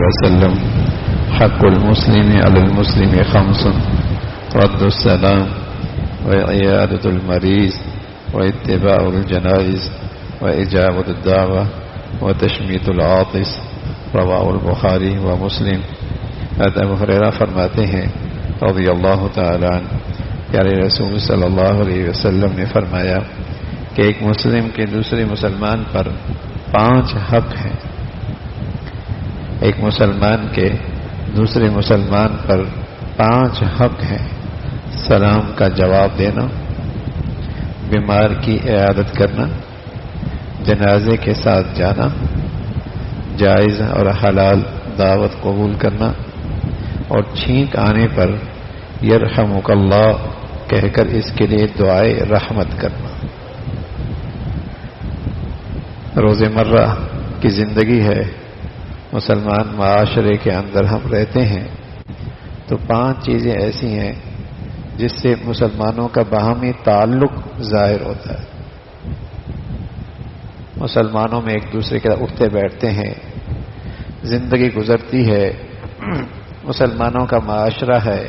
وسلم حق المسلم على المسلم 5 رد السلام وعيادة المريض واتباع الجنائز وإجابة الدعوة وتشميت العاطس رواه البخاری و مسلم۔ حضرت ابو ہریرہ فرماتے ہیں رضی اللہ تعالی عنہ، پیارے رسول صلی اللہ علیہ وسلم نے فرمایا کہ ایک مسلم کے دوسرے مسلمان پر 5 حق ہیں۔ ایک مسلمان کے دوسرے مسلمان پر 5 حق ہیں۔ سلام کا جواب دینا، بیمار کی عیادت کرنا، جنازے کے ساتھ جانا، جائز اور حلال دعوت قبول کرنا، اور چھینک آنے پر یرحمک اللہ کہہ کر اس کے لیے دعائے رحمت کرنا۔ روزمرہ کی زندگی ہے، مسلمان معاشرے کے اندر ہم رہتے ہیں، تو 5 چیزیں ایسی ہیں جس سے مسلمانوں کا باہمی تعلق ظاہر ہوتا ہے۔ مسلمانوں میں ایک دوسرے کے ساتھ اٹھتے بیٹھتے ہیں، زندگی گزرتی ہے، مسلمانوں کا معاشرہ ہے،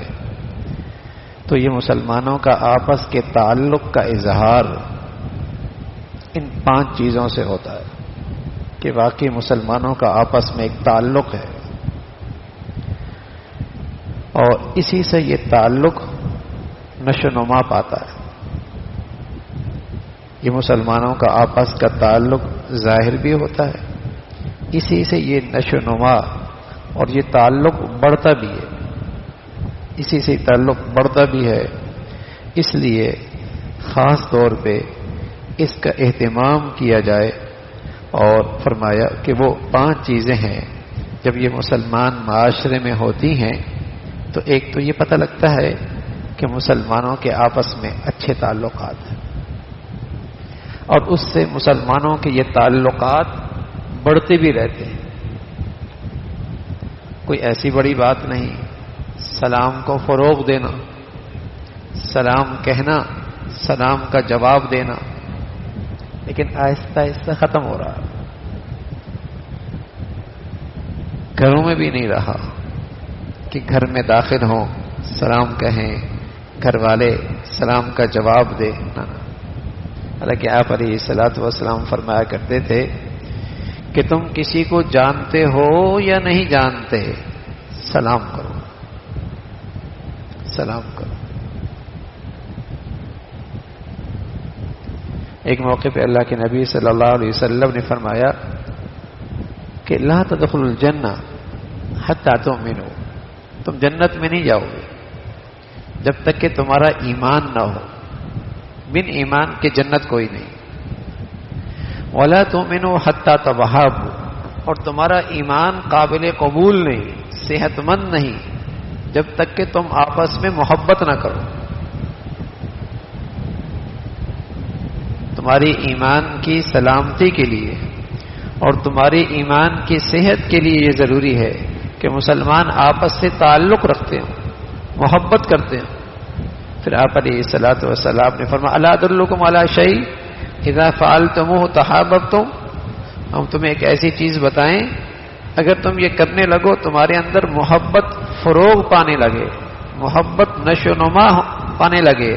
تو یہ مسلمانوں کا آپس کے تعلق کا اظہار ان 5 چیزوں سے ہوتا ہے کہ واقعی مسلمانوں کا آپس میں ایک تعلق ہے، اور اسی سے یہ تعلق نشو و نما پاتا ہے۔ یہ مسلمانوں کا آپس کا تعلق ظاہر بھی ہوتا ہے، اسی سے یہ نشو و نما اور یہ تعلق بڑھتا بھی ہے، اسی سے تعلق بڑھتا بھی ہے۔ اس لیے خاص طور پہ اس کا اہتمام کیا جائے، اور فرمایا کہ وہ 5 چیزیں ہیں جب یہ مسلمان معاشرے میں ہوتی ہیں تو ایک تو یہ پتہ لگتا ہے کہ مسلمانوں کے آپس میں اچھے تعلقات ہیں، اور اس سے مسلمانوں کے یہ تعلقات بڑھتے بھی رہتے ہیں۔ کوئی ایسی بڑی بات نہیں، سلام کو فروغ دینا، سلام کہنا، سلام کا جواب دینا، لیکن آہستہ آہستہ ختم ہو رہا، گھروں میں بھی نہیں رہا کہ گھر میں داخل ہوں سلام کہیں، گھر والے سلام کا جواب دیں۔ حالانکہ آپ علیہ الصلوۃ والسلام فرمایا کرتے تھے کہ تم کسی کو جانتے ہو یا نہیں جانتے، سلام کرو، سلام کرو۔ ایک موقع پہ اللہ کے نبی صلی اللہ علیہ وسلم نے فرمایا کہ لا تدخلوا الجنہ حتی تؤمنوا، تم جنت میں نہیں جاؤ گے جب تک کہ تمہارا ایمان نہ ہو، بن ایمان کے جنت کوئی نہیں۔ ولا تؤمنوا حتی تباہبوا، اور تمہارا ایمان قابل قبول نہیں، صحت مند نہیں جب تک کہ تم آپس میں محبت نہ کرو۔ تمہاری ایمان کی سلامتی کے لیے اور تمہاری ایمان کی صحت کے لیے یہ ضروری ہے کہ مسلمان آپس سے تعلق رکھتے ہیں، محبت کرتے ہیں۔ پھر آپ علیہ الصلوۃ والسلام نے فرمایا الا ادلکم علی شیء اذا فعلتموه تحاببتم، ہم تمہیں ایک ایسی چیز بتائیں اگر تم یہ کرنے لگو تمہارے اندر محبت فروغ پانے لگے، محبت نشو و نما پانے لگے۔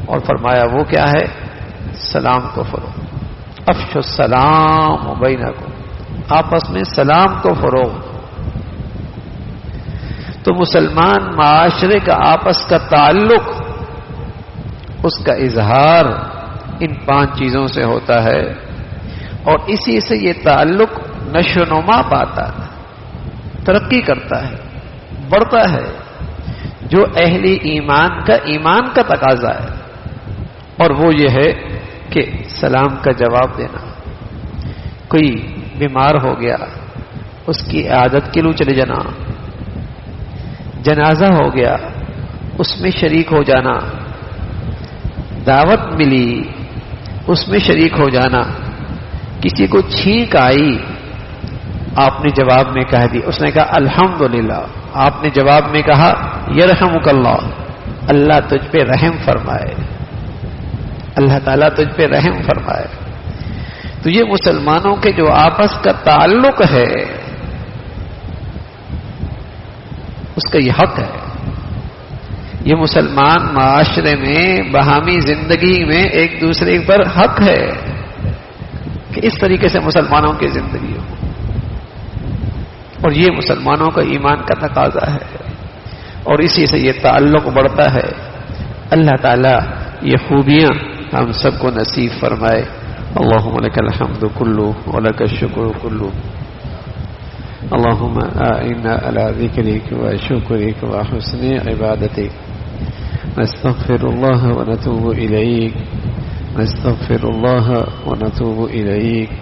اور فرمایا وہ کیا ہے؟ سلام کو فروغ، افشوا السلام بینکم، آپس میں سلام کو فروغ۔ تو مسلمان معاشرے کا آپس کا تعلق، اس کا اظہار ان 5 چیزوں سے ہوتا ہے، اور اسی سے یہ تعلق نشو و نما پاتا ہے، ترقی کرتا ہے، بڑھتا ہے، جو اہل ایمان کا تقاضا ہے، اور وہ یہ ہے کہ سلام کا جواب دینا۔ کوئی بیمار ہو گیا، اس کی عادت کے لیے چلے جانا، جنازہ ہو گیا اس میں شریک ہو جانا، دعوت ملی اس میں شریک ہو جانا، کسی کو چھینک آئی آپ نے جواب میں کہہ دی، اس نے کہا الحمدللہ، آپ نے جواب میں کہا یرحمک اللہ، اللہ تجھ پہ رحم فرمائے، اللہ تعالیٰ تجھ پہ رحم فرمائے۔ تو یہ مسلمانوں کے جو آپس کا تعلق ہے، اس کا یہ حق ہے. یہ مسلمان معاشرے میں باہمی زندگی میں ایک دوسرے پر حق ہے کہ اس طریقے سے مسلمانوں کی زندگی ہو، اور یہ مسلمانوں کا ایمان کا تقاضا ہے، اور اسی سے یہ تعلق بڑھتا ہے. اللہ تعالی یہ خوبیاں ہم سب کو نصیب فرمائے. اللہم لک الحمد کلہ ولک الشکر کلہ. اللہم اعنا علی ذکرک وشکرک وحسن عبادتک. نستغفر اللہ ونتوب الیک. نستغفر اللہ ونتوب الیک.